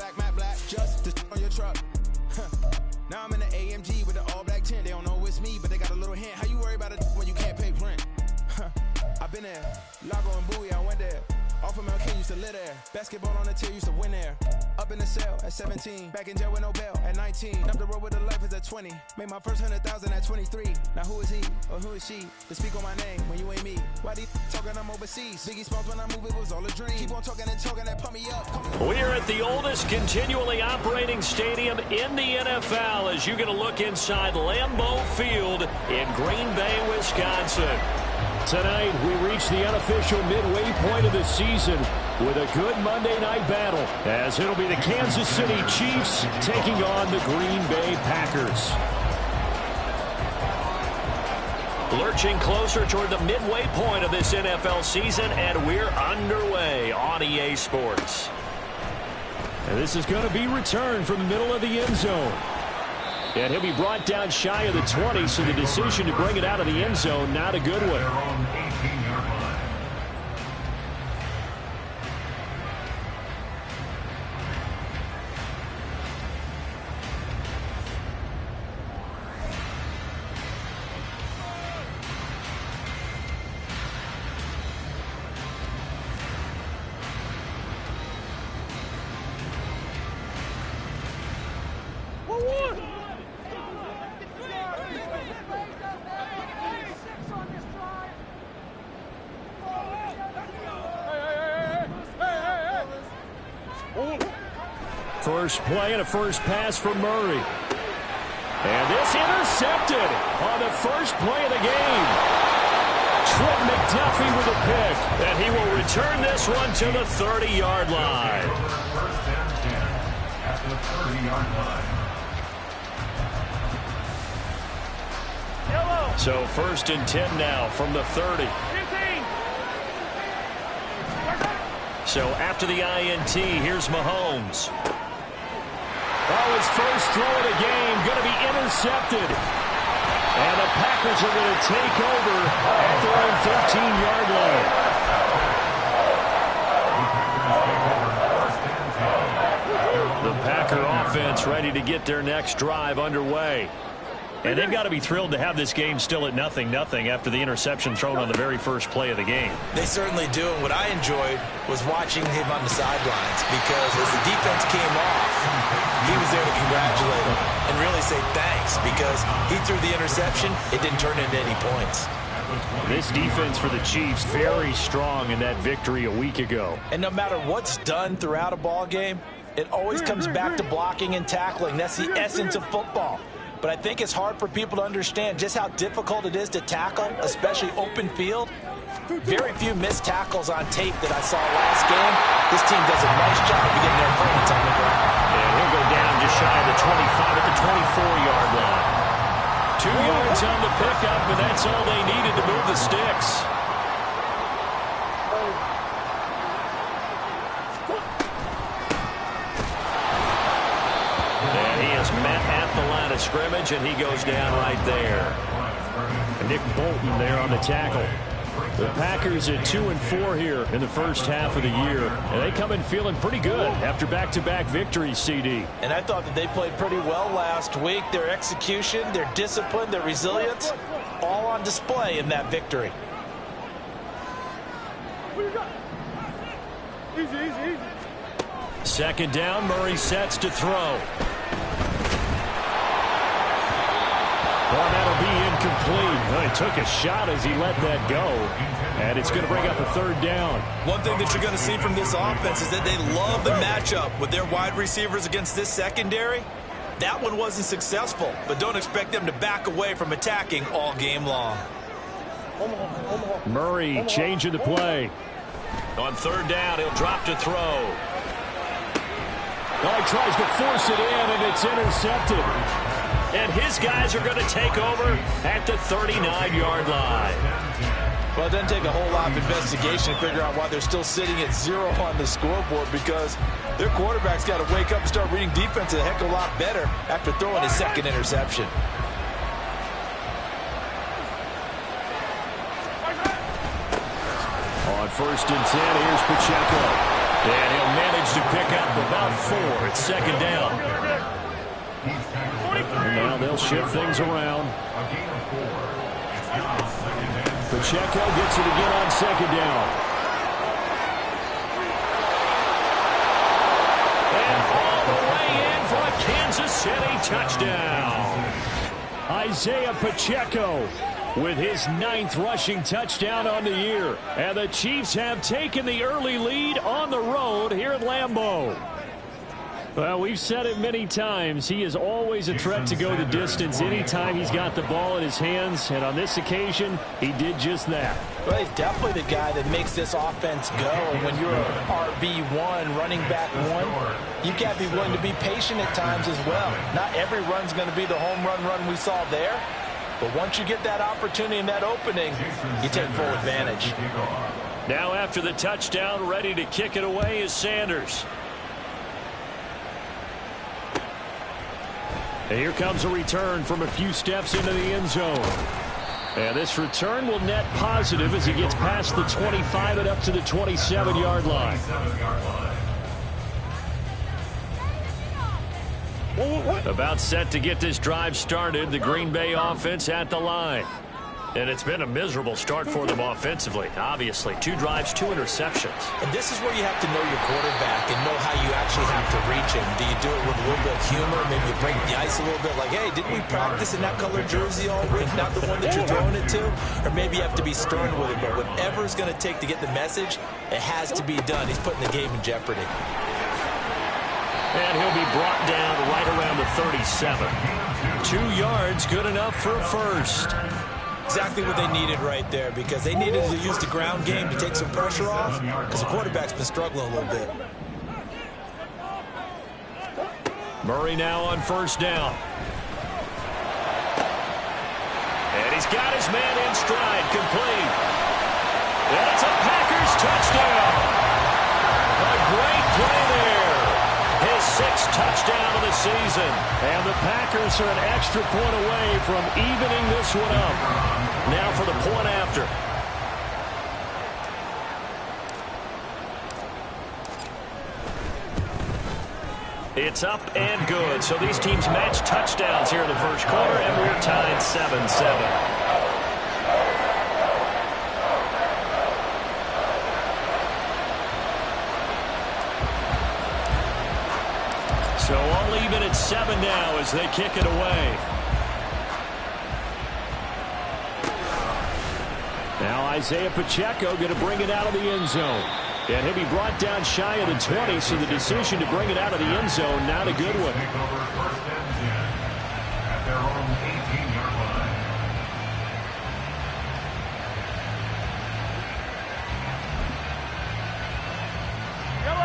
black, matte black, just to on your truck. Now I'm in the AMG with the all black tint. They don't know it's me, but they got a little hint. How you worry about it when you can't pay rent? I've been there. Lago and Bowie, I went there. Off of Milk King used to live there. Basketball on the tier, used to win there. Up in the cell at 17. Back in jail with no bail at 19. Up the road with the life is at 20. Made my first 100,000 at 23. Now who is he or who is she to speak on my name when you ain't me? Why these talking I'm overseas? Biggie Smalls when I move it was all a dream. Keep on talking and talking that pump me up. We are at the oldest continually operating stadium in the NFL as you get a look inside Lambeau Field in Green Bay, Wisconsin. Tonight, we reach the unofficial midway point of the season with a good Monday night battle, as it'll be the Kansas City Chiefs taking on the Green Bay Packers. Lurching closer toward the midway point of this NFL season, and we're underway on EA Sports. And this is going to be returned from the middle of the end zone. And he'll be brought down shy of the 20, so the decision to bring it out of the end zone, not a good one. First play and a first pass for Murray. And this intercepted on the first play of the game. Trent McDuffie with a pick. And he will return this one to the 30-yard line. At the 30-yard line. So 1st and 10 now from the 30. So after the INT, here's Mahomes. Oh, his first throw of the game going to be intercepted. And the Packers are going to take over at their own 13-yard line. The Packer offense ready to get their next drive underway. And they've got to be thrilled to have this game still at 0-0 after the interception thrown on the very first play of the game. They certainly do. And what I enjoyed was watching him on the sidelines, because as the defense came off, he was there to congratulate him and really say thanks, because he threw the interception. It didn't turn into any points. This defense for the Chiefs very strong in that victory a week ago. And no matter what's done throughout a ball game, it always comes back to blocking and tackling. That's the essence of football. But I think it's hard for people to understand just how difficult it is to tackle, especially open field. Very few missed tackles on tape that I saw last game. This team does a nice job of getting their opponents on the ground. And he'll go down just shy of the 25 at the 24-yard line. 2 yards on the pickup, and that's all they needed to move the sticks. Met at the line of scrimmage, and he goes down right there. And Nick Bolton there on the tackle. The Packers at 2-4 here in the first half of the year, and they come in feeling pretty good after back-to-back victories, CD. And I thought that they played pretty well last week. Their execution, their discipline, their resilience, all on display in that victory. Easy. Second down, Murray sets to throw. Well, that'll be incomplete. Well, he took a shot as he let that go. And it's going to bring up a third down. One thing that you're going to see from this offense is that they love the matchup with their wide receivers against this secondary. That one wasn't successful, but don't expect them to back away from attacking all game long. Murray changing the play. On third down, he'll drop to throw. Oh, he tries to force it in, and it's intercepted. And his guys are going to take over at the 39-yard line. Well, it doesn't take a whole lot of investigation to figure out why they're still sitting at 0 on the scoreboard, because their quarterback's got to wake up and start reading defense a heck of a lot better after throwing his second interception. On 1st and 10, here's Pacheco. And he'll manage to pick up about 4. It's second down. And now they'll shift things around. Pacheco gets it again on second down. And all the way in for a Kansas City touchdown. Isaiah Pacheco with his 9th rushing touchdown on the year. And the Chiefs have taken the early lead on the road here at Lambeau. Well, we've said it many times. He is always a threat to go the distance anytime he's got the ball in his hands. And on this occasion, he did just that. Well, he's definitely the guy that makes this offense go. And when you're an RB1, running back 1, you got to be willing to be patient at times as well. Not every run's going to be the home run we saw there. But once you get that opportunity and that opening, you take full advantage. Now after the touchdown, ready to kick it away is Sanders. And here comes a return from a few steps into the end zone. And this return will net positive as he gets past the 25 and up to the 27-yard line. About set to get this drive started. The Green Bay offense at the line. And it's been a miserable start for them offensively, obviously. 2 drives, 2 interceptions. And this is where you have to know your quarterback and know how you actually have to reach him. Do you do it with a little bit of humor? Maybe you break the ice a little bit like, hey, didn't we practice in that color jersey all week, not the one that you're throwing it to? Or maybe you have to be stern with it. But whatever it's going to take to get the message, it has to be done. He's putting the game in jeopardy. And he'll be brought down right around the 37. 2 yards, good enough for a first. Exactly what they needed right there, because they needed to use the ground game to take some pressure off, because the quarterback's been struggling a little bit. Murray now on first down. And he's got his man in stride, complete. And it's a Packers touchdown. A great play there. His 6th touchdown of the season. And the Packers are an extra point away from evening this one up. Now for the point after. It's up and good. So these teams match touchdowns here in the first quarter, and we're tied 7-7. So all even at 7 now as they kick it away. Now Isaiah Pacheco going to bring it out of the end zone. And he'll be brought down shy of the 20, so the decision to bring it out of the end zone, not a good one.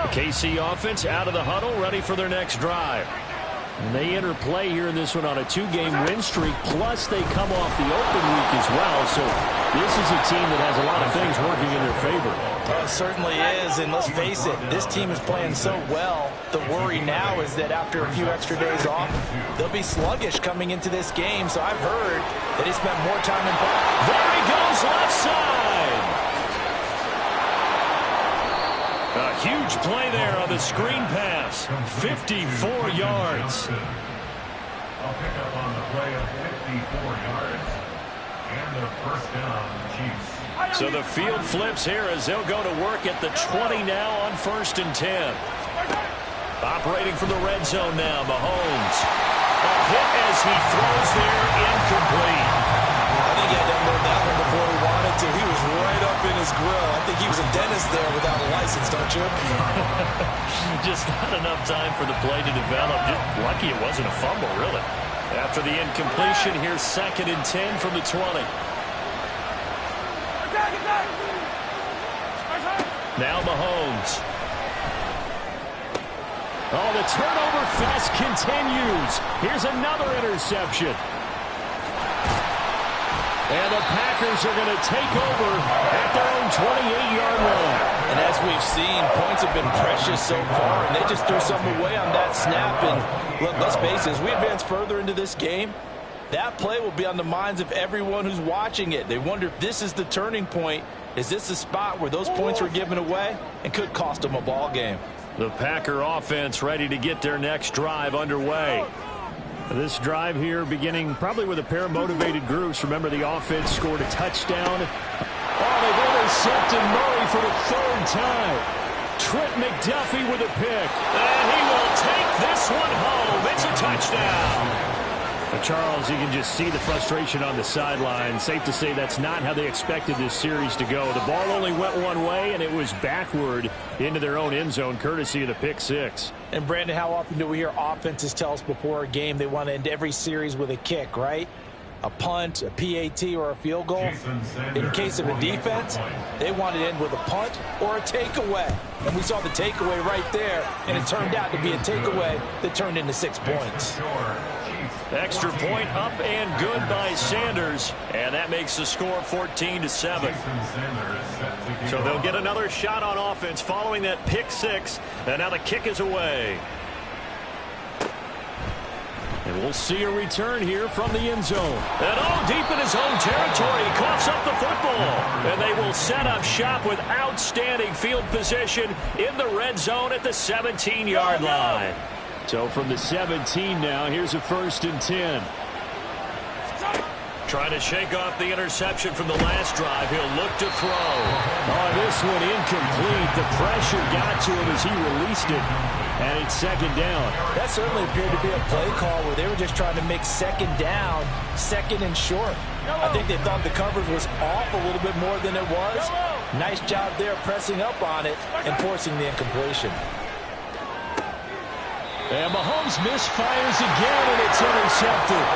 The KC offense out of the huddle, ready for their next drive. And they enter play here in this one on a 2-game win streak, plus they come off the open week as well. So this is a team that has a lot of things working in their favor. It certainly is, and let's face it, this team is playing so well. The worry now is that after a few extra days off, they'll be sluggish coming into this game. So I've heard that he spent more time in practice. There he goes, left side. A huge play there on the screen pass. 54 yards. I'll pick up on the play of 54 yards. And the first down, Chiefs. So the field flips here as they'll go to work at the 20 now on 1st and 10. Operating from the red zone now, Mahomes. A hit as he throws there, incomplete. I think he had to unload that one before he wanted to. He was right up in his grill. I think he was a dentist there without a license, don't you? Just not enough time for the play to develop. Just lucky it wasn't a fumble, really. After the incompletion, here's 2nd and 10 from the 20. Now Mahomes. Oh, the turnover fest continues. Here's another interception. And the Packers are going to take over at their own 28-yard line. And as we've seen, points have been precious so far, and they just threw something away on that snap. And look, let's face it, as we advance further into this game, that play will be on the minds of everyone who's watching it. They wonder if this is the turning point. Is this the spot where those points were given away and could cost them a ball game? The Packer offense ready to get their next drive underway. This drive here beginning probably with a pair of motivated groups. Remember, the offense scored a touchdown. Oh, they've intercepted Murray for the third time. Trent McDuffie with a pick. And he will take this one home. It's a touchdown. Charles, you can just see the frustration on the sideline. Safe to say that's not how they expected this series to go. The ball only went one way, and it was backward into their own end zone, courtesy of the pick six. And, Brandon, how often do we hear offenses tell us before a game they want to end every series with a kick, right? A punt, a PAT, or a field goal. In case of a defense, they want to end with a punt or a takeaway. And we saw the takeaway right there, and it turned out to be a takeaway that turned into 6 points. Extra point up and good by Sanders, and that makes the score 14-7. So they'll get another shot on offense following that pick six, and now the kick is away. And we'll see a return here from the end zone. And deep in his own territory, he coughs up the football. And they will set up shop with outstanding field position in the red zone at the 17-yard line. So from the 17 now, here's a 1st and 10. Trying to shake off the interception from the last drive. He'll look to throw. Oh, this one incomplete. The pressure got to him as he released it. And it's 2nd down. That certainly appeared to be a play call where they were just trying to make 2nd down, 2nd and short. I think they thought the coverage was off a little bit more than it was. Nice job there pressing up on it and forcing the incompletion. And Mahomes misfires again, and it's intercepted.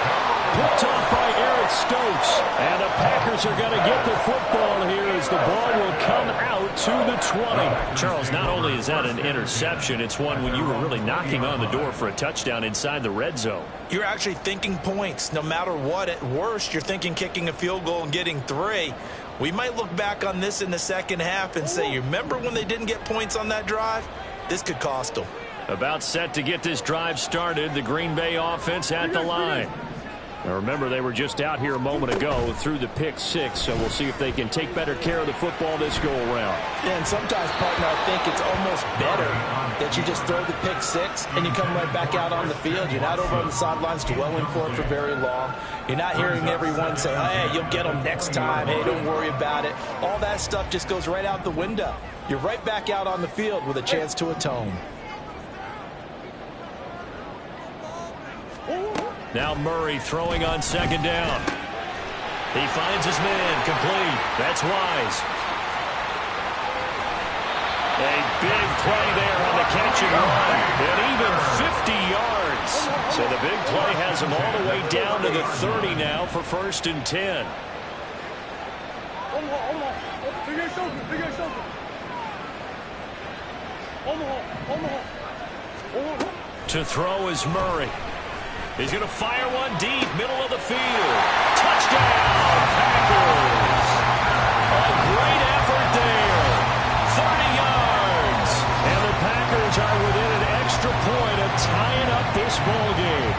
Picked off by Eric Stokes. And the Packers are going to get the football here as the ball will come out to the 20. Charles, not only is that an interception, it's one when you were really knocking on the door for a touchdown inside the red zone. You're actually thinking points. No matter what, at worst, you're thinking kicking a field goal and getting 3. We might look back on this in the second half and say, you remember when they didn't get points on that drive? This could cost them. About set to get this drive started, the Green Bay offense at the line. Now remember, they were just out here a moment ago through the pick six, so we'll see if they can take better care of the football this go-around. Yeah, and sometimes, partner, I think it's almost better that you just throw the pick six and you come right back out on the field. You're not over on the sidelines dwelling for it for very long. You're not hearing everyone say, hey, you'll get them next time. Hey, don't worry about it. All that stuff just goes right out the window. You're right back out on the field with a chance to atone. Now Murray throwing on 2nd down. He finds his man, complete. That's Wise. A big play there on the catch and run. And even 50 yards. So the big play has him all the way down to the 30 now for 1st and 10. To throw is Murray. He's going to fire one deep, middle of the field. Touchdown, Packers. A great effort there. 30 yards. And the Packers are within an extra point of tying up this ball game.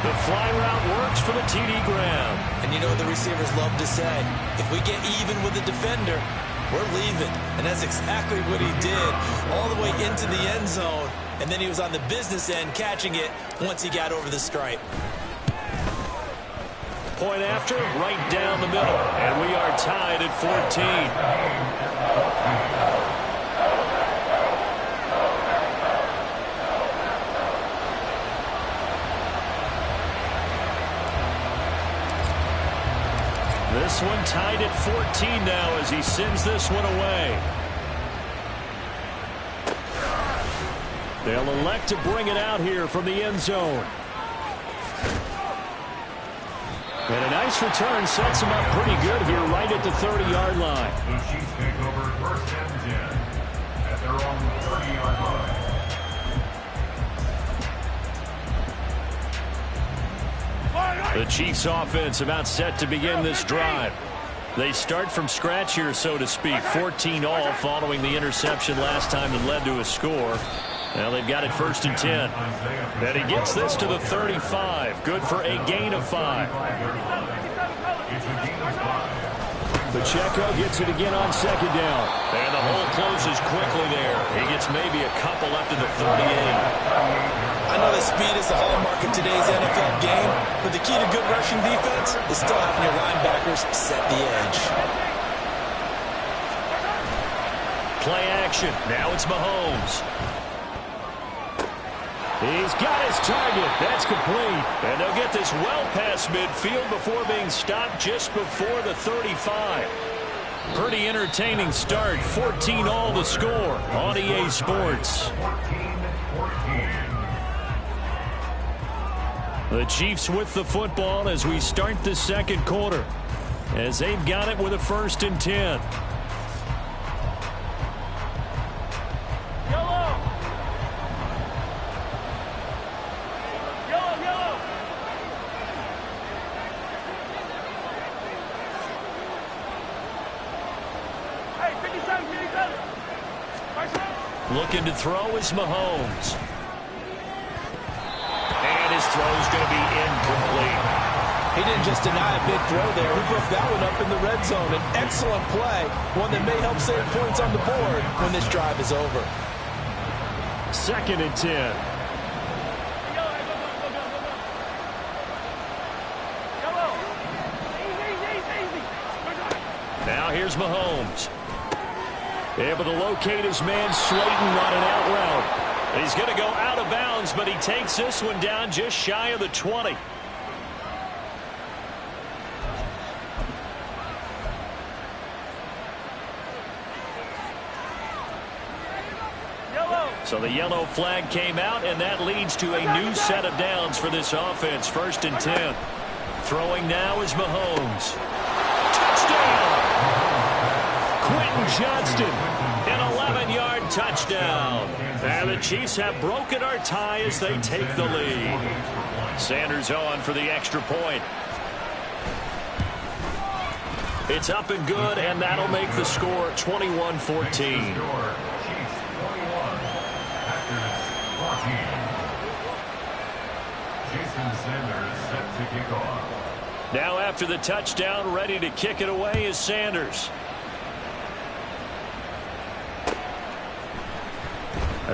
The fly route works for the TD Graham. And you know what the receivers love to say? If we get even with the defender, we're leaving. And that's exactly what he did all the way into the end zone. And then he was on the business end catching it once he got over the stripe. Point after, right down the middle. And we are tied at 14. This one tied at 14 now as he sends this one away. They'll elect to bring it out here from the end zone. And a nice return sets him up pretty good here right at the 30-yard line. The Chiefs take over 1st and 10 at their own 30-yard line. The Chiefs offense about set to begin this drive. They start from scratch here, so to speak. 14 all following the interception last time that led to a score. Now they've got it 1st and 10. And he gets this to the 35. Good for a gain of 5. It's a gain of 5. Pacheco gets it again on second down. And the hole closes quickly there. He gets maybe a couple up to the 38. I know that speed is the hallmark of today's NFL game, but the key to good rushing defense is still having your linebackers set the edge. Play action. Now it's Mahomes. He's got his target. That's complete. And they'll get this well past midfield before being stopped just before the 35. Pretty entertaining start. 14-all the score on EA Sports. 14-14. The Chiefs with the football as we start the second quarter, as they've got it with a 1st and 10. Looking to throw is Mahomes. And his throw is going to be incomplete. He didn't just deny a big throw there. He broke that one up in the red zone. An excellent play, one that may help save points on the board when this drive is over. 2nd and 10. Now here's Mahomes. Able to locate his man Slayton on an out route. He's going to go out of bounds, but he takes this one down just shy of the 20. So the yellow flag came out, and that leads to a new set of downs for this offense. 1st and 10. Throwing now is Mahomes. Touchdown! Quentin Johnston, an 11-yard touchdown. And the Chiefs have broken our tie as they take the lead. Sanders on for the extra point. It's up and good, and that'll make the score 21-14. Now after the touchdown, ready to kick it away is Sanders.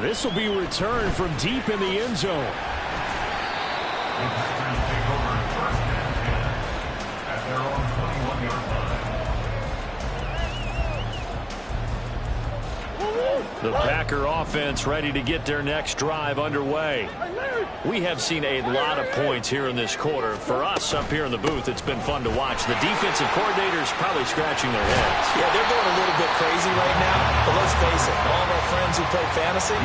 This will be returned from deep in the end zone. The Packer offense ready to get their next drive underway. We have seen a lot of points here in this quarter. For us up here in the booth, it's been fun to watch. The defensive coordinators probably scratching their heads. Yeah, they're going a little bit crazy right now, but let's face it, all of our friends who play fantasy,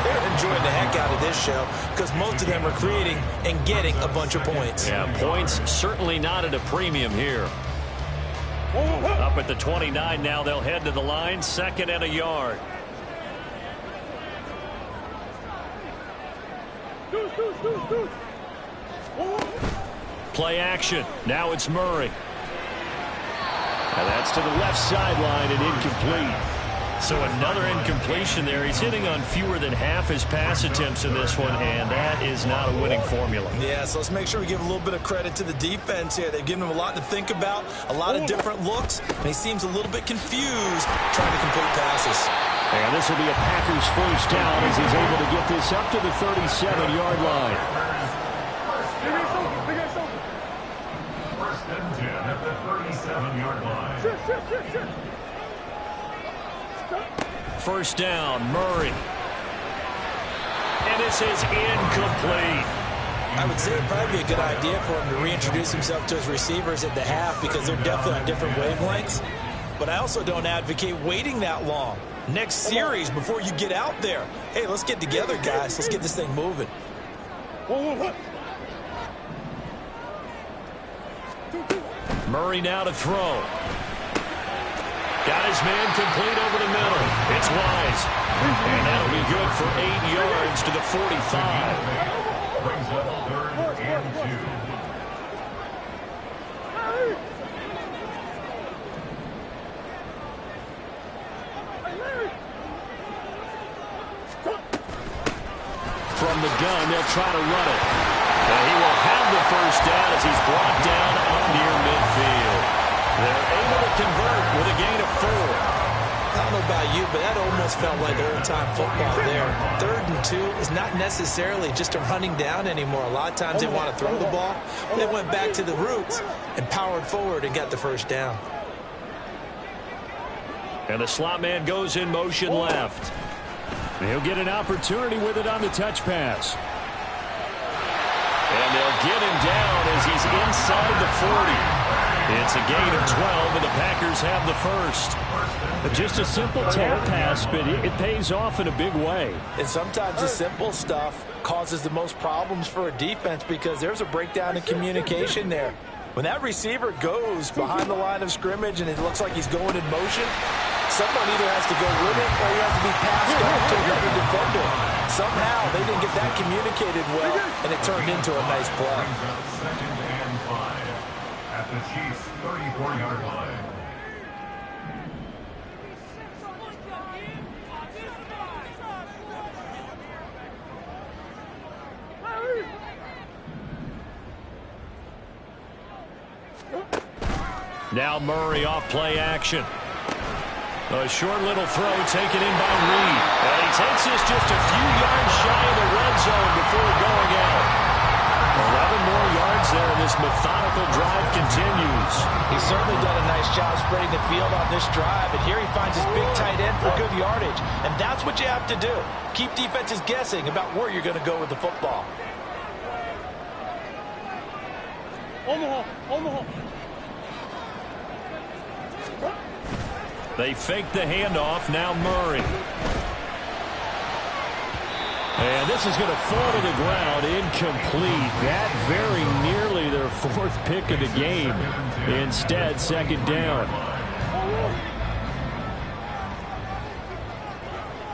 they're enjoying the heck out of this show because most of them are creating and getting a bunch of points. Yeah, points certainly not at a premium here. Up at the 29 now, they'll head to the line, 2nd and a yard. Play action. Now it's Murray. And that's to the left sideline and incomplete. So another incompletion there. He's hitting on fewer than half his pass attempts in this one, and that is not a winning formula. Yeah, so let's make sure we give a little bit of credit to the defense here. They've given him a lot to think about, a lot of different looks, and he seems a little bit confused trying to complete passes. And this will be a Packers 1st down as he's able to get this up to the 37-yard line. 1st and 10 at the 37-yard line. 1st down, Murray. And this is incomplete. I would say it would probably be a good idea for him to reintroduce himself to his receivers at the half because they're definitely on different wavelengths. But I also don't advocate waiting that long. Next series before you get out there. Hey, let's get together, guys. Let's get this thing moving. Murray now to throw. Got his man complete over the middle. It's Wise. And that'll be good for 8 yards to the 45. Brings up 3rd and 2. From the gun, they'll try to run it. And he will have the 1st down as he's brought down up near midfield. They're able to convert with a gain of 4. I don't know about you, but that almost felt like old-time football there. 3rd and 2 is not necessarily just a running down anymore. A lot of times they want to throw the ball. They went back to the roots and powered forward and got the first down. And the slot man goes in motion left. He'll get an opportunity with it on the touch pass. And they'll get him down as he's inside the 40. It's a gain of 12, and the Packers have the first. Just a simple tap pass, but it pays off in a big way. And sometimes the simple stuff causes the most problems for a defense because there's a breakdown in communication there. When that receiver goes behind the line of scrimmage and it looks like he's going in motion, someone either has to go with it or he has to be passed off to another defender. Somehow they didn't get that communicated well, and it turned into a nice play. 2nd and 5 at the Cheifs' 34-yard line. Now Murray off play action. A short little throw taken in by Reed. And he takes this just a few yards shy of the red zone before going out. 11 more yards there, and this methodical drive continues. He's certainly done a nice job spreading the field on this drive, and here he finds his big tight end for good yardage. And that's what you have to do. Keep defenses guessing about where you're going to go with the football. They fake the handoff. Now Murray. And this is going to fall to the ground. Incomplete. That very nearly their 4th pick of the game. Instead, 2nd down.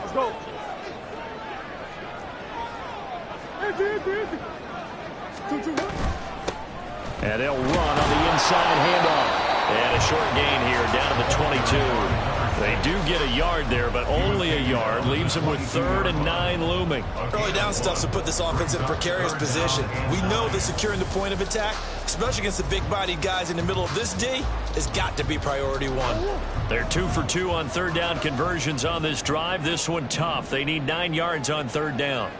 Let's go. And they'll run on the inside handoff. And a short gain here down to the 22. They do get a yard there, but only a yard. Leaves them with 3rd and 9 looming. Early down stuff to put this offense in a precarious position. We know that securing the point of attack, especially against the big-bodied guys in the middle of this D, has got to be priority 1. They're 2 for 2 on 3rd down conversions on this drive. This one tough. They need 9 yards on 3rd down.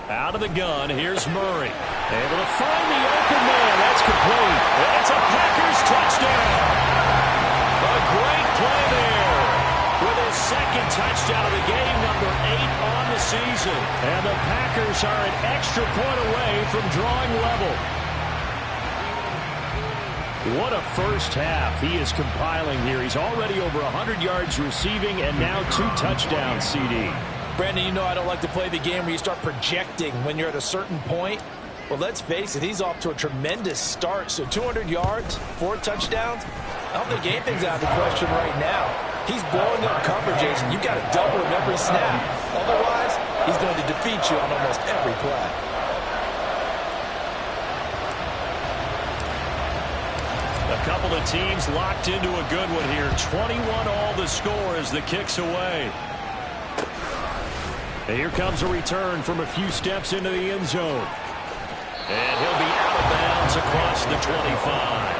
Out of the gun, here's Murray. Able to find the open man. That's complete. It's a Packers touchdown. A great play there. With his 2nd touchdown of the game, number 8 on the season. And the Packers are an extra point away from drawing level. What a first half he is compiling here. He's already over 100 yards receiving and now 2 touchdowns, CD. Brandon, you know I don't like to play the game where you start projecting when you're at a certain point. Well, let's face it, he's off to a tremendous start. So 200 yards, 4 touchdowns. I don't think anything's out of the question right now. He's blowing up coverages, and you've got to double him every snap. Otherwise, he's going to defeat you on almost every play. A couple of teams locked into a good one here. 21 all the score as the kick's away. And here comes a return from a few steps into the end zone. And he'll be out of bounds across the 25.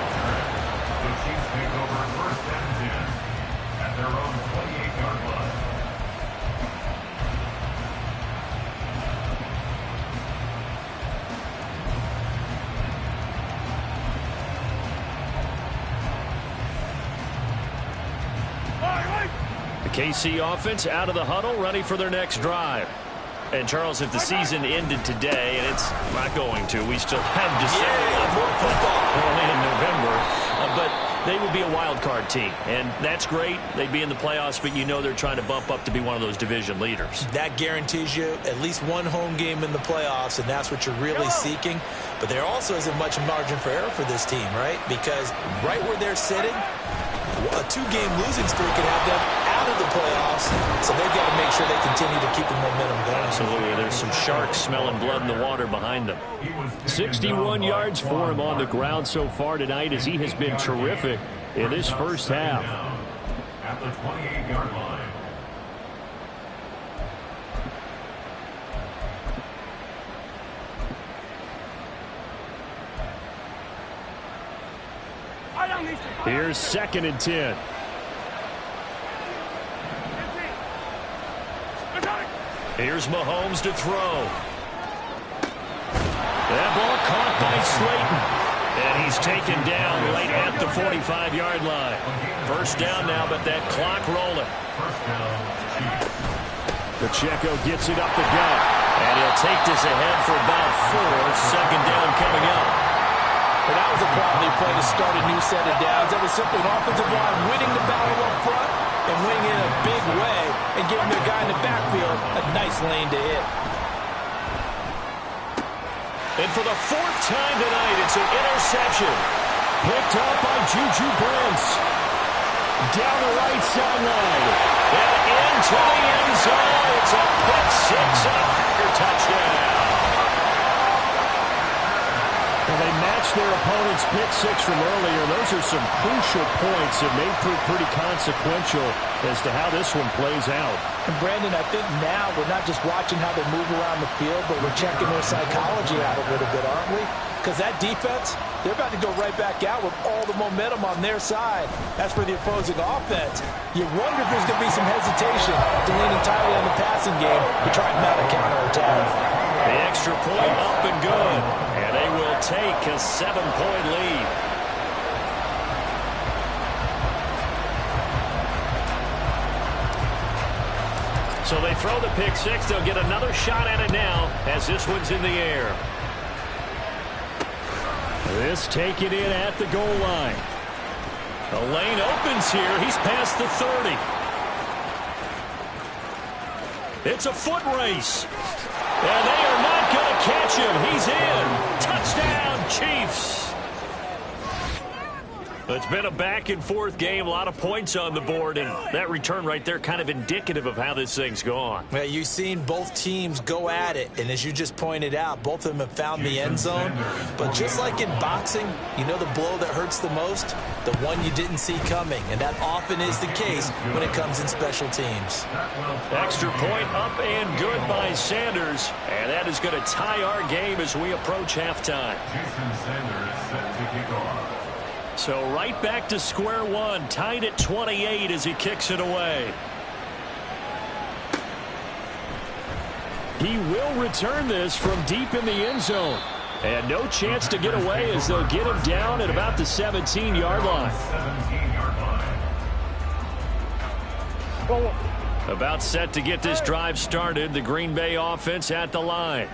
The Chiefs take over 1st and 10 at their own 28-yard line. The KC offense out of the huddle, ready for their next drive. And, Charles, if the season ended today, and it's not going to, we still have December only in November, but they would be a wild card team. And that's great. They'd be in the playoffs, but you know they're trying to bump up to be one of those division leaders. That guarantees you at least one home game in the playoffs, and that's what you're really seeking. But there also isn't much margin for error for this team, right? Because right where they're sitting, a 2-game losing streak could have them out of the playoffs, so they've got to make sure they continue to keep the momentum going. Absolutely. There's some sharks smelling blood in the water behind them. 61 yards for him on the ground so far tonight as he has been terrific in this first half. at the 28-yard line. Here's 2nd and 10. Here's Mahomes to throw. That ball caught by Slayton. And he's taken down right at the 45-yard line. First down now, but that clock rolling. Pacheco gets it up the gut. And he'll take this ahead for about 4. Second down coming up. And that was a quality play to start a new set of downs. That was simply an offensive line winning the battle up front and winning it in a big way and giving their guy in the backfield a nice lane to hit. And for the 4th time tonight, it's an interception. Picked up by Juju Brents. Down the right sideline. And into the end zone. It's a pick 6 and a Packer touchdown. Well, they matched their opponent's pick 6 from earlier. Those are some crucial points that may prove pretty consequential as to how this one plays out. And Brandon, I think now we're not just watching how they move around the field, but we're checking their psychology out a little bit, aren't we? Because that defense, they're about to go right back out with all the momentum on their side. As for the opposing offense, you wonder if there's going to be some hesitation to lean entirely on the passing game to try and mount a counterattack. The extra point up and good. And they will take a 7-point lead. So they throw the pick 6. They'll get another shot at it now as this one's in the air. This taken in at the goal line. The lane opens here. He's past the 30. It's a foot race. And they are not going to catch him. He's in. Touchdown, Cheifs. It's been a back-and-forth game, a lot of points on the board, and that return right there kind of indicative of how this thing's gone. Well, you've seen both teams go at it, and as you just pointed out, both of them have found the end zone. But just like in boxing, you know the blow that hurts the most? The one you didn't see coming, and that often is the case when it comes in special teams. Extra point up and good by Sanders, and that is going to tie our game as we approach halftime. Jason Sanders set to kick off. So right back to square one, tied at 28 as he kicks it away. He will return this from deep in the end zone. And no chance to get away as they'll get him down at about the 17-yard line. 17-yard line. About set to get this drive started. The Green Bay offense at the line.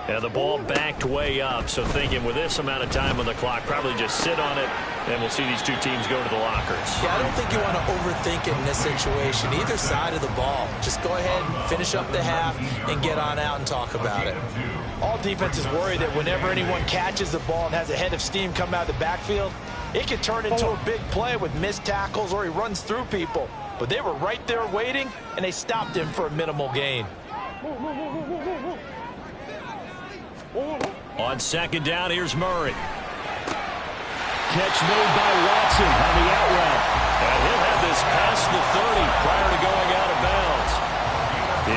And the ball backed way up, so thinking with this amount of time on the clock, probably just sit on it, and we'll see these two teams go to the lockers. Yeah, I don't think you want to overthink it in this situation, either side of the ball. Just go ahead and finish up the half and get on out and talk about it. All defenses worry that whenever anyone catches the ball and has a head of steam come out of the backfield, it could turn into a big play with missed tackles or he runs through people. But they were right there waiting, and they stopped him for a minimal gain. On second down, here's Murray. Catch made by Watson on the out route. And he'll have this past the 30 prior to going out of bounds.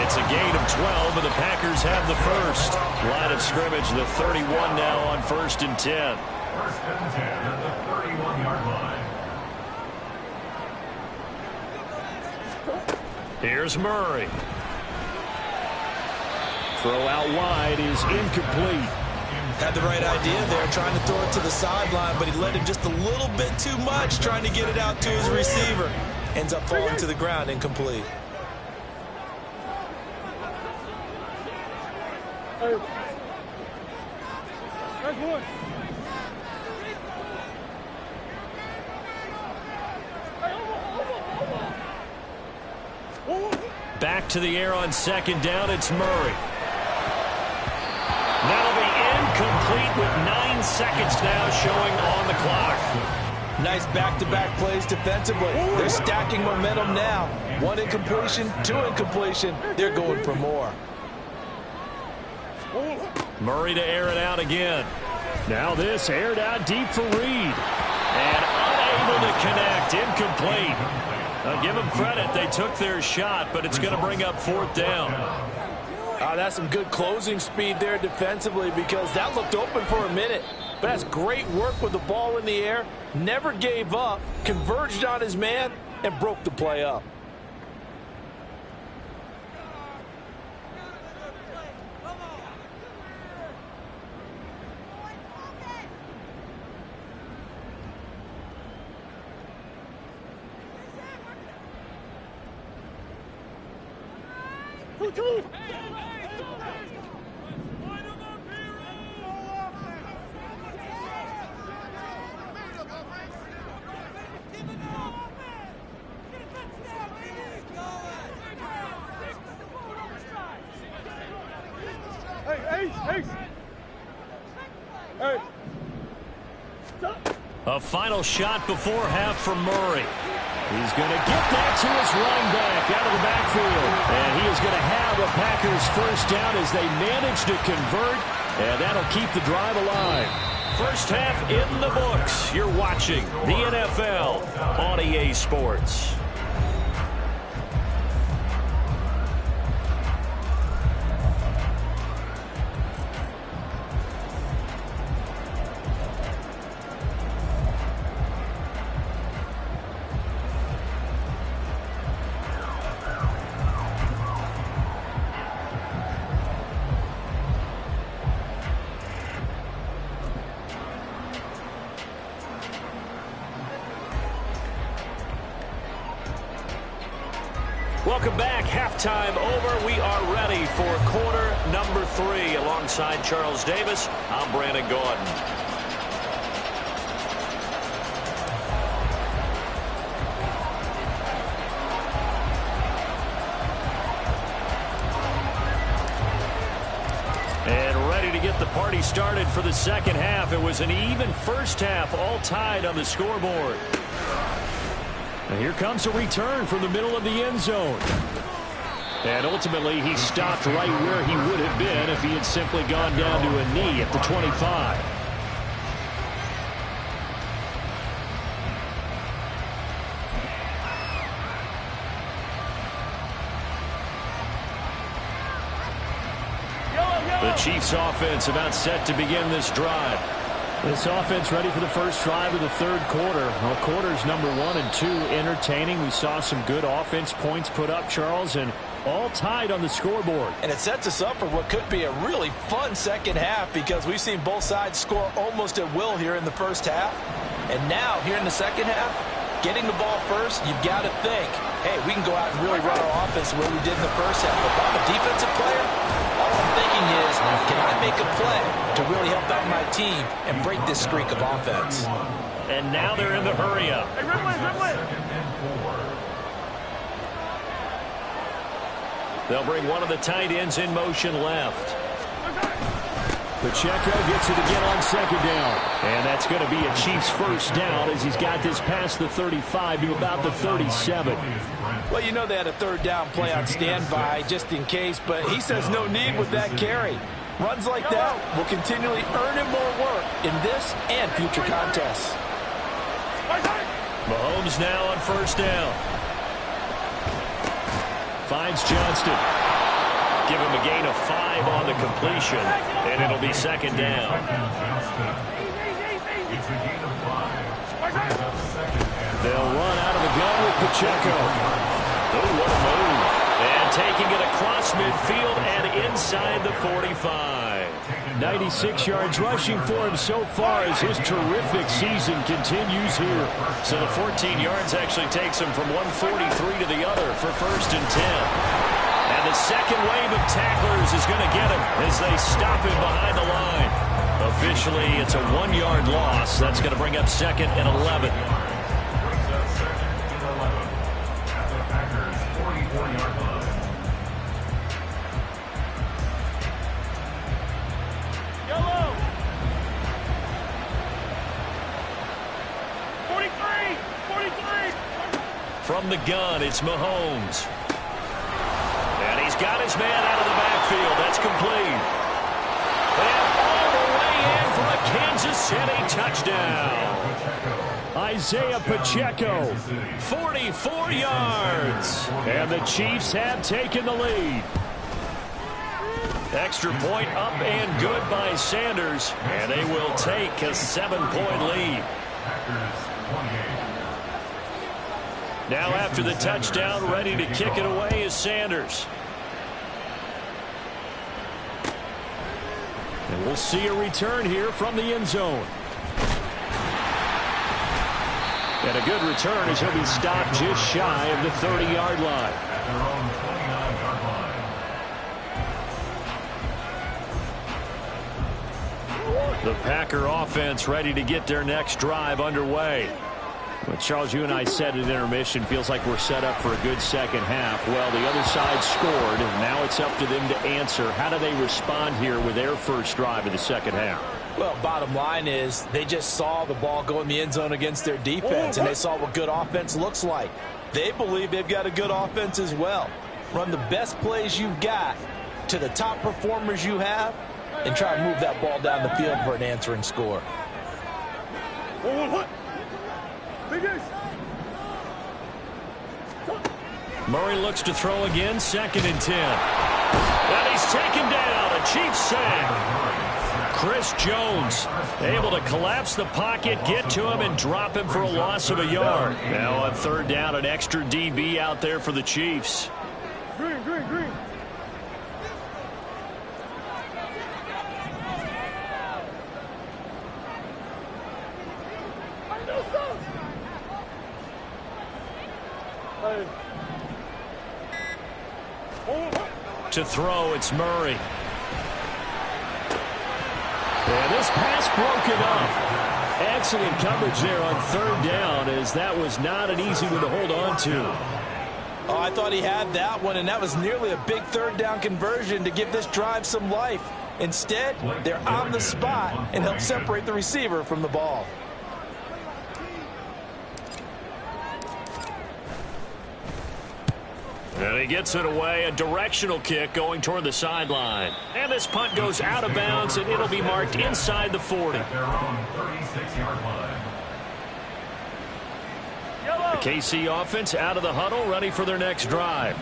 It's a gain of 12, and the Packers have the first. Line of scrimmage, the 31 now on 1st and 10. 1st and 10 at the 31-yard line. Here's Murray. Throw out wide is incomplete. Had the right idea there, trying to throw it to the sideline, but he led him just a little bit too much, trying to get it out to his receiver. Ends up falling to the ground, incomplete. Back to the air on second down, it's Murray. That'll be incomplete with 9 seconds now showing on the clock. Nice back-to-back plays defensively. They're stacking momentum now. 1 incompletion, 2 incompletion. They're going for more. Murray to air it out again. Now this aired out deep for Reed. And unable to connect. Incomplete. Give them credit. They took their shot, but it's going to bring up 4th down. That's some good closing speed there defensively, because that looked open for a minute. But that's great work with the ball in the air. Never gave up, converged on his man, and broke the play up. A final shot before half for Murray. He's going to get that to his running back out of the backfield. And he is going to have a Packers 1st down as they manage to convert. And that'll keep the drive alive. First half in the books. You're watching the NFL on EA Sports. Welcome back. Halftime over. We are ready for quarter number 3. Alongside Charles Davis, I'm Brandon Gordon. And ready to get the party started for the second half. It was an even first half, all tied on the scoreboard. And here comes a return from the middle of the end zone. And ultimately, he stopped right where he would have been if he had simply gone down to a knee at the 25. The Chiefs offense about set to begin this drive. This offense ready for the first drive of the 3rd quarter. Well, quarters number 1 and 2 entertaining. We saw some good offense points put up, Charles, and all tied on the scoreboard. And it sets us up for what could be a really fun second half, because we've seen both sides score almost at will here in the first half. And now, here in the second half, getting the ball first, you've got to think, hey, we can go out and really run our offense the way we did in the first half. If I'm a defensive player, all I'm thinking is, can I make a play to really help out my team and break this streak of offense? And now they're in the hurry-up. Hey, Ridley. They'll bring one of the tight ends in motion left. Pacheco gets it again on 2nd down. And that's going to be a Chiefs 1st down as he's got this past the 35 to about the 37. Well, you know they had a 3rd down play on standby just in case, but he says no need with that carry. Runs like that will continually earn him more work in this and future contests. Mahomes now on 1st down. Finds Johnston. Give him a gain of 5 on the completion, and it'll be 2nd down. They'll run out of the gun with Pacheco. Oh, what a move. And taking it across midfield and inside the 45. 96 yards rushing for him so far as his terrific season continues here. So the 14 yards actually takes him from 143 to the other for 1st and 10. And the second wave of tacklers is going to get him as they stop him behind the line. Officially, it's a 1-yard loss. That's going to bring up 2nd and 11. Brings up 2nd and 11 at the Packers' 44-yard line. Yellow. 43. 43. From the gun, it's Mahomes. And he's got his man out of the backfield. That's complete. And all the way in for a Kansas City touchdown. Isaiah Pacheco, 44 yards. And the Chiefs have taken the lead. Extra point up and good by Sanders. And they will take a 7-point lead. Now after the touchdown, ready to kick it away is Sanders. And we'll see a return here from the end zone. And a good return as he'll be stopped just shy of the 30-yard line. At their own 29-yard line. The Packer offense ready to get their next drive underway. Well, Charles, you and I said at intermission, feels like we're set up for a good second half. Well, the other side scored, and now it's up to them to answer. How do they respond here with their first drive of the second half? Well, bottom line is they just saw the ball go in the end zone against their defense, and they saw what good offense looks like. They believe they've got a good offense as well. Run the best plays you've got to the top performers you have, and try to move that ball down the field for an answering score. Murray looks to throw again, 2nd and 10. And he's taken down, a Chiefs sack. Chris Jones able to collapse the pocket, get to him, and drop him for a loss of a yard. Now on 3rd down, an extra DB out there for the Chiefs. Green, green, green. To throw, it's Murray. And this pass broken up. Excellent coverage there on 3rd down, as that was not an easy one to hold on to. Oh, I thought he had that one, and that was nearly a big 3rd down conversion to give this drive some life. Instead, they're on the spot and help separate the receiver from the ball. And he gets it away, a directional kick going toward the sideline. And this punt goes out of bounds, and it'll be marked inside the 40. At their own 36-yard line. The KC offense out of the huddle, ready for their next drive.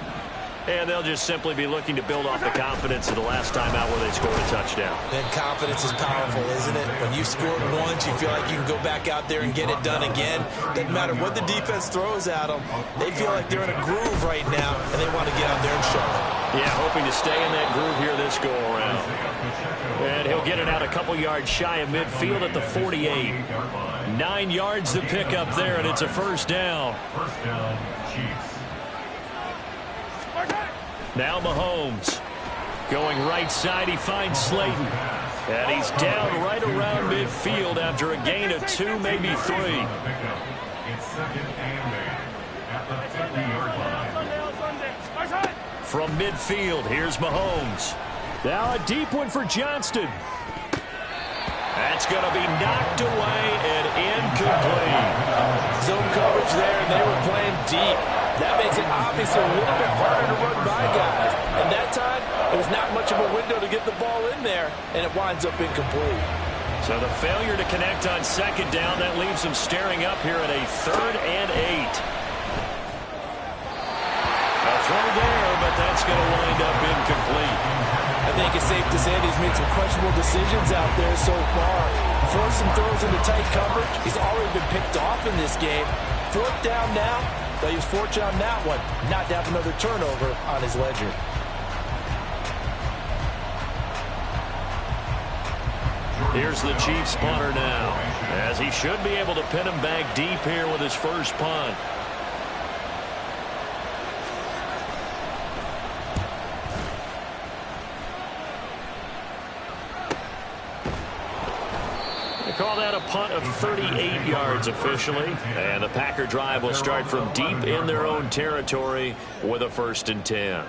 And they'll just simply be looking to build off the confidence of the last time out where they scored a touchdown. And confidence is powerful, isn't it? When you scored once, you feel like you can go back out there and get it done again. Doesn't matter what the defense throws at them. They feel like they're in a groove right now, and they want to get out there and show it. Yeah, hoping to stay in that groove here this go-around. And he'll get it out a couple yards shy of midfield at the 48. 9 yards to pick up there, and it's a 1st down. 1st down, Chiefs. Now Mahomes. Going right side, he finds Slayton. And he's down right around midfield after a gain of 2, maybe 3. It's 2nd and 8 at the 50-yard line. From midfield, here's Mahomes. Now a deep one for Johnston. That's going to be knocked away and incomplete. Zone coverage there, and they were playing deep. That makes it obviously a little bit harder to run by guys. And that time, it was not much of a window to get the ball in there, and it winds up incomplete. So the failure to connect on 2nd down, that leaves them staring up here at a 3rd and 8. A throw there, but that's going to wind up incomplete. I think it's safe to say that he's made some questionable decisions out there so far. Forced some throws into tight coverage. He's already been picked off in this game. 4th down now. But he was fortunate on that one, not to have another turnover on his ledger. Here's the Chiefs punter now, as he should be able to pin him back deep here with his first punt. Call that a punt of 38 yards officially. And the Packer drive will start from deep in their own territory with a 1st and 10.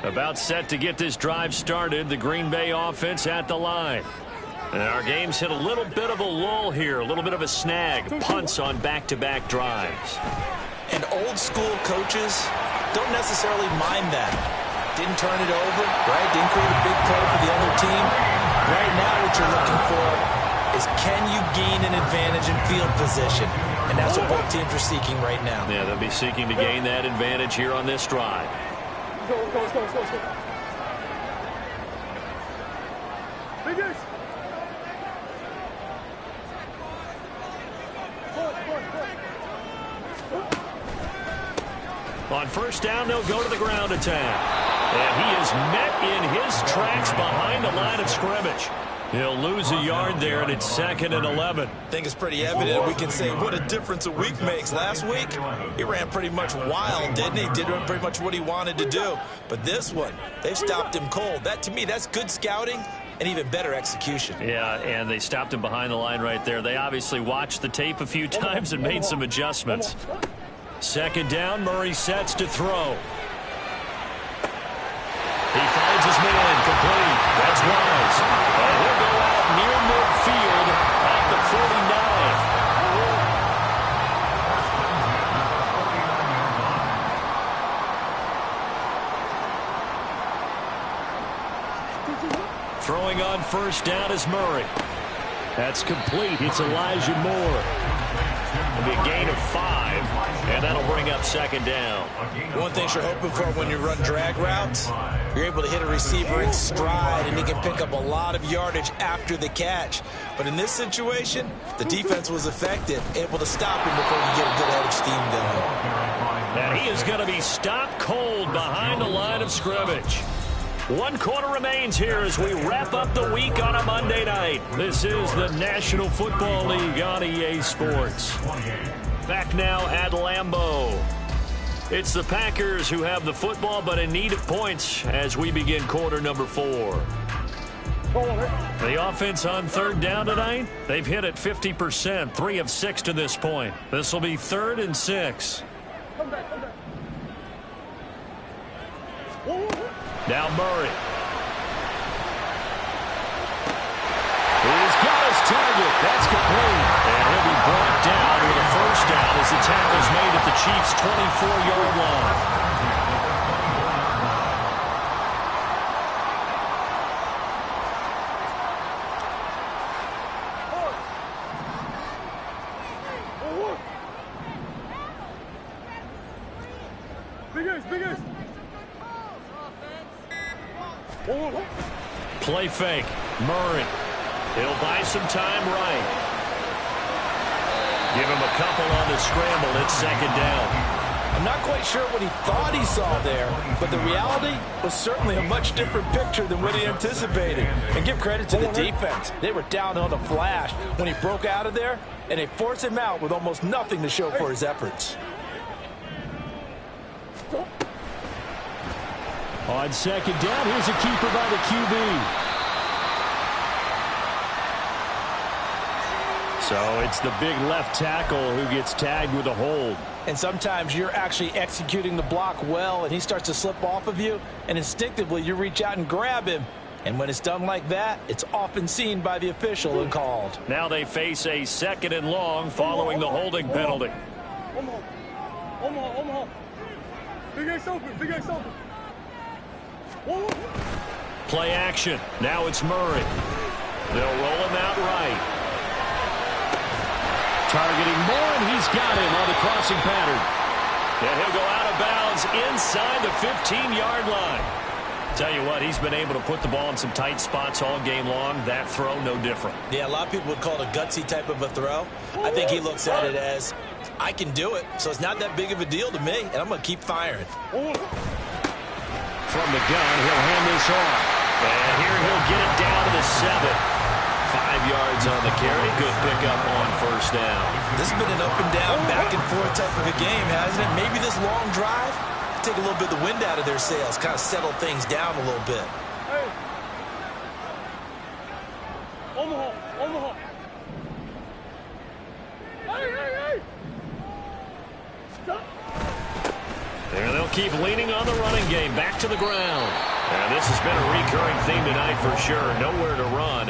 About set to get this drive started, the Green Bay offense at the line. And our game's hit a little bit of a lull here, a little bit of a snag. Punts on back-to-back drives. And old school coaches don't necessarily mind that. Didn't turn it over, right? Didn't create a big play for the other team. Right now, what you're looking for is can you gain an advantage in field position? And that's what both teams are seeking right now. Yeah, they'll be seeking to gain that advantage here on this drive. Let's go. Biggest. On first down, they'll go to the ground attack. And he is met in his tracks behind the line of scrimmage. He'll lose a yard there, and it's 2nd and 11. I think it's pretty evident. We can say what a difference a week makes. Last week, he ran pretty much wild, didn't he? Did pretty much what he wanted to do. But this one, they've stopped him cold. That, to me, that's good scouting and even better execution. Yeah, and they stopped him behind the line right there. They obviously watched the tape a few times and made some adjustments. 2nd down, Murray sets to throw. He finds his man, complete. That's Wise. And he'll go out near midfield at the 49. Throwing on first down is Murray. That's complete. It's Elijah Moore. It'll be a gain of 5, and that'll bring up 2nd down. One thing you're hoping for when you run drag routes, you're able to hit a receiver in stride, and he can pick up a lot of yardage after the catch. But in this situation, the defense was effective, able to stop him before you get a good head of steam going. And he is going to be stopped cold behind the line of scrimmage. 1 quarter remains here as we wrap up the week on a Monday night. This is the National Football League on EA Sports. Back now at Lambeau. It's the Packers who have the football but in need of points as we begin quarter number 4. The offense on 3rd down tonight, they've hit it 50%, 3 of 6 to this point. This will be 3rd and 6. Now Murray. He's got his target. That's complete. And he'll be brought down with a first down as the tackle's made at the Chiefs' 24-yard line. Biggest. Play fake. Murray. He'll buy some time right. Give him a couple on the scramble. It's 2nd down. I'm not quite sure what he thought he saw there, but the reality was certainly a much different picture than what he anticipated. And give credit to the defense. They were down on the flash when he broke out of there, and they forced him out with almost nothing to show for his efforts. On 2nd down, here's a keeper by the QB. So it's the big left tackle who gets tagged with a hold. And sometimes you're actually executing the block well, and he starts to slip off of you, and instinctively you reach out and grab him. And when it's done like that, it's often seen by the official and called. Now they face a 2nd and long following the holding penalty. Omaha. Big Ace open. Play action. Now it's Murray. They'll roll him out right. Targeting Moore, and he's got him on the crossing pattern. And he'll go out of bounds inside the 15-yard line. Tell you what, he's been able to put the ball in some tight spots all game long. That throw, no different. Yeah, a lot of people would call it a gutsy type of a throw. I think he looks at it as, I can do it, so it's not that big of a deal to me, and I'm going to keep firing. From the gun, he'll hand this off. And here he'll get it down to the 7. 5 yards on the carry. Good pickup on first down. This has been an up and down, back and forth type of a game, hasn't it? Maybe this long drive, take a little bit of the wind out of their sails, kind of settle things down a little bit. Hey. Omaha. Hey. Stop. There they'll keep leaning on the running game. Back to the ground. And this has been a recurring theme tonight for sure. Nowhere to run.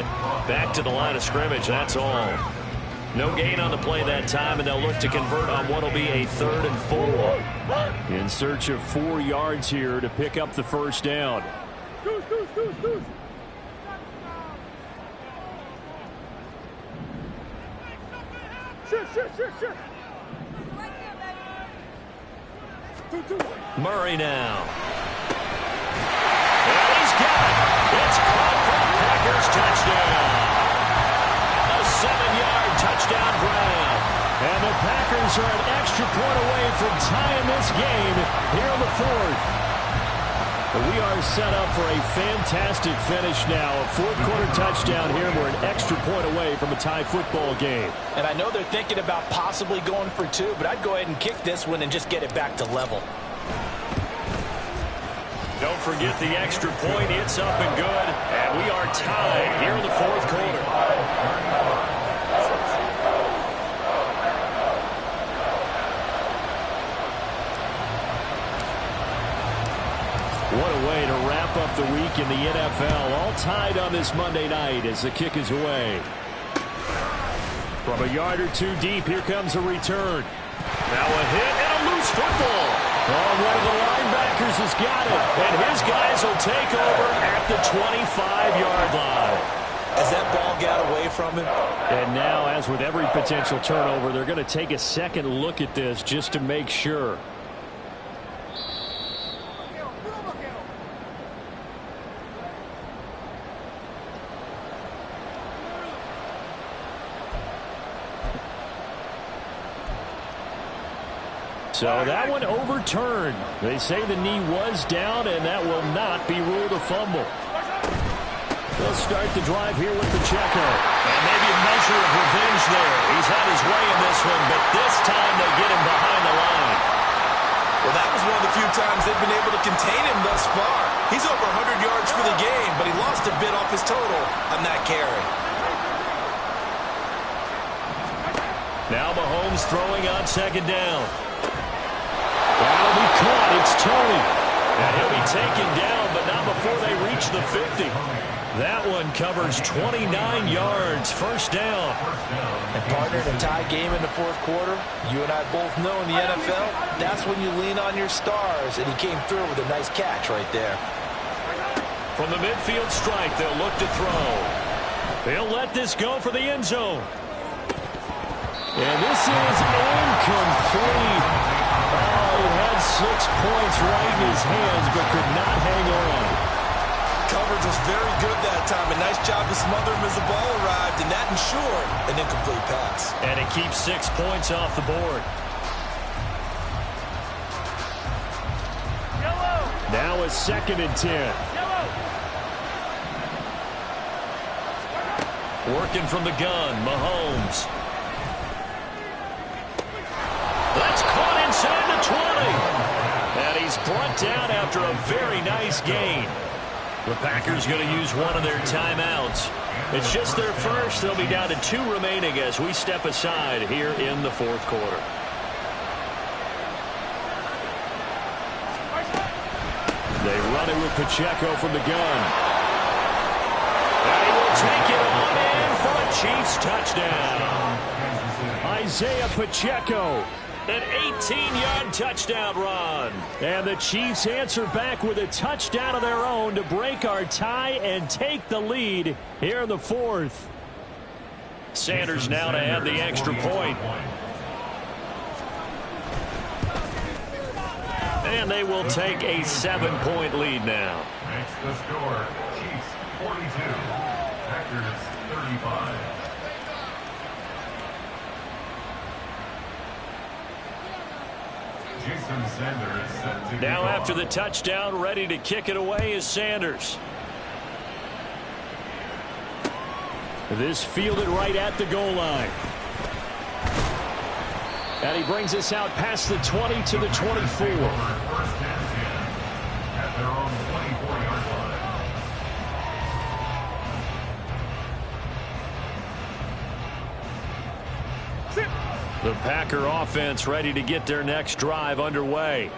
Back to the line of scrimmage, that's all. No gain on the play that time, and they'll look to convert on what will be a 3rd and 4. In search of 4 yards here to pick up the first down. Deuce. Shit. Two. Murray now. And he's got it. It's caught for the Packers touchdown. A 7-yard touchdown grab. And the Packers are an extra point away from tying this game here in the fourth. We are set up for a fantastic finish now. A fourth-quarter touchdown here. We're an extra point away from a tie football game. And I know they're thinking about possibly going for two, but I'd go ahead and kick this one and just get it back to level. Don't forget the extra point. It's up and good. And we are tied here in the fourth quarter. What a way to wrap up the week in the NFL. All tied on this Monday night as the kick is away. From a yard or two deep, here comes a return. Now a hit and a loose football. Oh, one of the linebackers has got it. And his guys will take over at the 25-yard line. As that ball got away from him. And now, as with every potential turnover, they're going to take a second look at this just to make sure. So that one overturned. They say the knee was down, and that will not be ruled a fumble. They'll start the drive here with Pacheco. And maybe a measure of revenge there. He's had his way in this one, but this time they get him behind the line. Well, that was one of the few times they've been able to contain him thus far. He's over 100 yards for the game, but he lost a bit off his total on that carry. Now Mahomes throwing on second down. That'll be caught. It's Tony. And he'll be taken down, but not before they reach the 50. That one covers 29 yards. First down. And partner, in a tie game in the fourth quarter, you and I both know in the NFL, that's when you lean on your stars. And he came through with a nice catch right there. From the midfield strike, they'll look to throw. They'll let this go for the end zone. And this is incomplete. Oh, he had 6 points right in his hands, but could not hang on. Coverage was very good that time. A nice job to smother him as the ball arrived, and that ensured an incomplete pass. And it keeps 6 points off the board. Now a 2nd and 10. Working from the gun, Mahomes. That's caught inside the 20. And he's brought down after a very nice gain. The Packers going to use one of their timeouts. It's just their first. They'll be down to 2 remaining as we step aside here in the fourth quarter. They run it with Pacheco from the gun. And he will take it on in for a Chiefs touchdown. Isaiah Pacheco. An 18-yard touchdown run. And the Chiefs answer back with a touchdown of their own to break our tie and take the lead here in the fourth. Sanders now to add the extra point. And they will take a 7-point lead now. Makes the score. Chiefs 42. Packers 35. Now after the touchdown, ready to kick it away is Sanders. This fielded right at the goal line. And he brings us out past the 20 to the 24. First and 10 at their own 24-yard line. The Packer offense ready to get their next drive underway.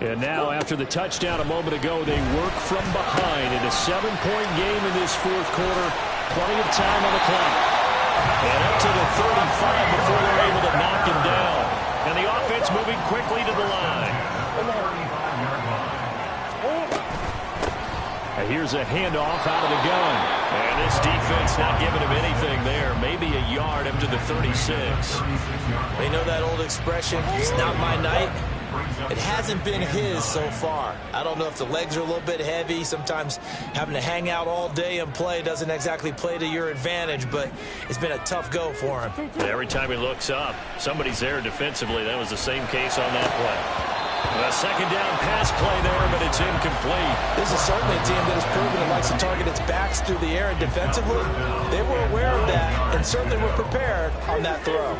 And now, after the touchdown a moment ago, they work from behind in a 7-point game in this fourth quarter. Plenty of time on the clock. And up to the 35 before they're able to knock him down. And the offense moving quickly to the line. And here's a handoff out of the gun. And This defense not giving him anything there. Maybe a yard up to the 36. They know that old expression, it's not my night. It hasn't been his so far. I don't know if the legs are a little bit heavy. Sometimes having to hang out all day and play doesn't exactly play to your advantage, but it's been a tough go for him. Every time he looks up, somebody's there defensively. That was the same case on that play. A second down pass play there, but it's incomplete. This is certainly a team that has proven it likes to target its backs through the air, and defensively, they were aware of that and certainly were prepared on that throw.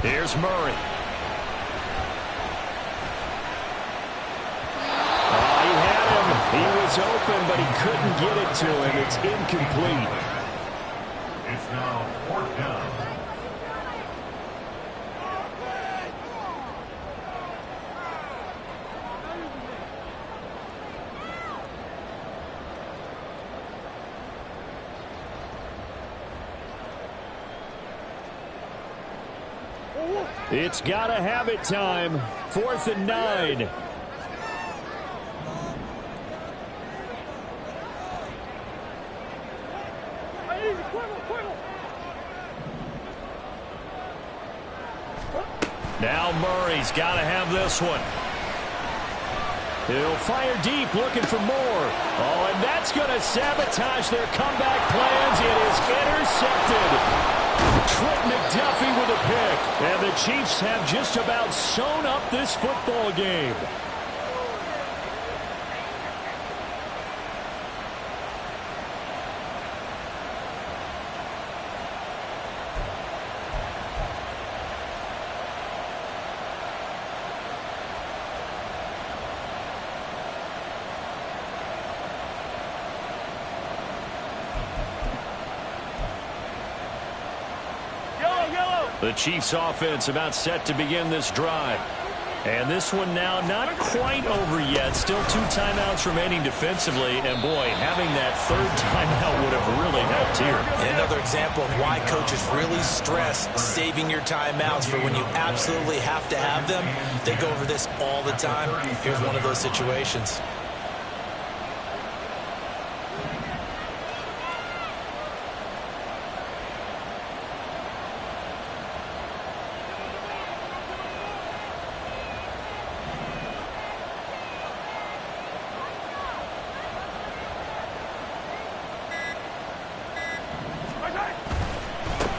Here's Murray. He had him. He was open, but he couldn't get it to him. It's incomplete. It's now 4th down. It's got to have it time. 4th and 9. Now Murray's got to have this one. He'll fire deep, looking for more. Oh, and that's going to sabotage their comeback plans. It is intercepted. Trent McDuffie with a pick. And the Chiefs have just about sewn up this football game. The Chiefs offense about set to begin this drive. And this one now not quite over yet. Still 2 timeouts remaining defensively. And boy, having that 3rd timeout would have really helped here. And another example of why coaches really stress saving your timeouts for when you absolutely have to have them. They go over this all the time. Here's one of those situations.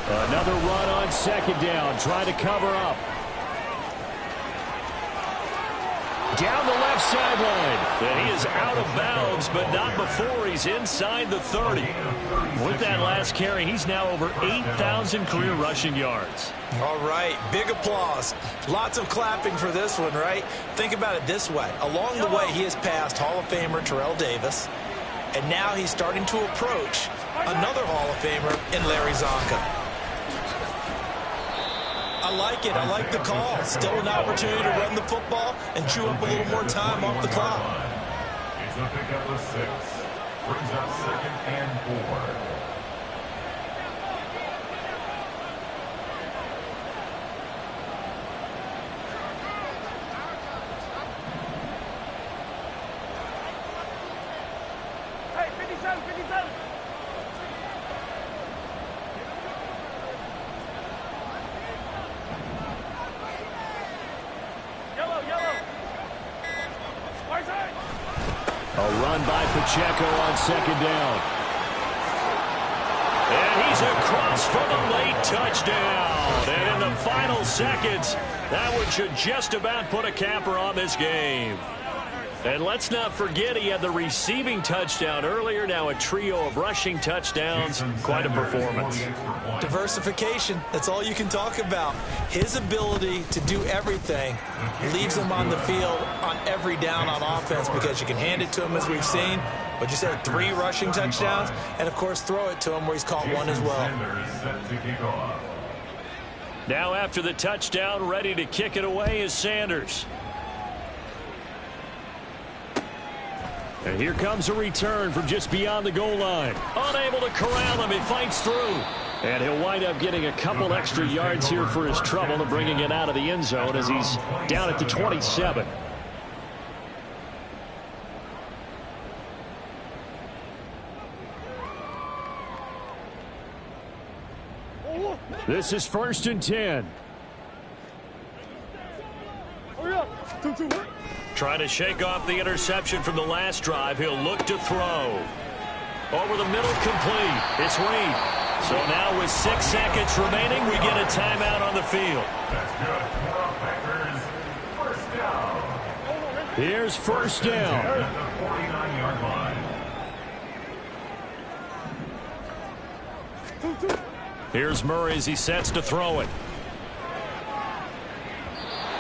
Another run on 2nd down, trying to cover up. Down the left sideline. And he is out of bounds, but not before he's inside the 30. With that last carry, he's now over 8,000 career rushing yards. All right, big applause. Lots of clapping for this one, right? Think about it this way. Along the way, he has passed Hall of Famer Terrell Davis, and now he's starting to approach another Hall of Famer in Larry Zonka. I like it. I like the call. Still an opportunity to run the football and chew up a little more time off the clock. It's a pickup of 6. Brings up 2nd and 4. Hey, 57, 57. A run by Pacheco on 2nd down. And he's across for the late touchdown. And in the final seconds, that one should just about put a capper on this game. And let's not forget he had the receiving touchdown earlier. Now a trio of rushing touchdowns. Quite a performance. Diversification, that's all you can talk about. His ability to do everything leaves him on the field on every down on offense because you can hand it to him as we've seen, but you said 3 rushing touchdowns, and of course throw it to him where he's caught one as well. Now after the touchdown, ready to kick it away is Sanders. And here comes a return from just beyond the goal line. Unable to corral him, he fights through. And he'll wind up getting a couple extra yards here for his trouble and bringing it out of the end zone as he's down at the 27. This is 1st and 10. Trying to shake off the interception from the last drive. He'll look to throw. Over the middle, complete. It's Reed. So now with 6 seconds remaining, we get a timeout on the field. That's good. Packers, first down. Here's 1st down. At the 49-yard line. Here's Murray as he sets to throw it.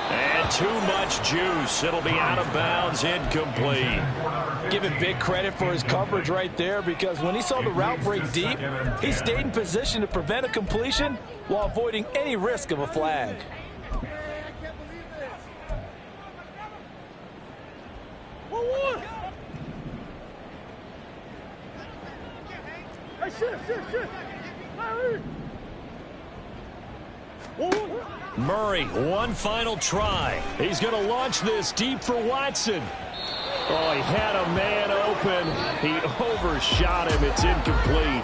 And too much juice. It'll be out of bounds, incomplete. Give him big credit for his coverage right there, because when he saw the route break deep, he stayed in position to prevent a completion while avoiding any risk of a flag. Murray, one final try. He's going to launch this deep for Watson. Oh, he had a man open. He overshot him. It's incomplete.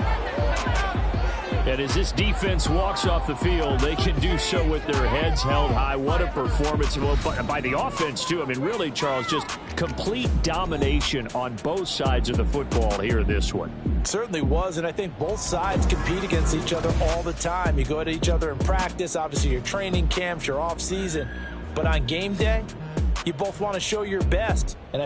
And as this defense walks off the field, they can do so with their heads held high. What a performance by the offense, too. I mean, really, Charles, just complete domination on both sides of the football here in this one. Certainly was, and I think both sides compete against each other all the time. You go at each other in practice, obviously your training camps, your off season. But on game day, you both want to show your best. And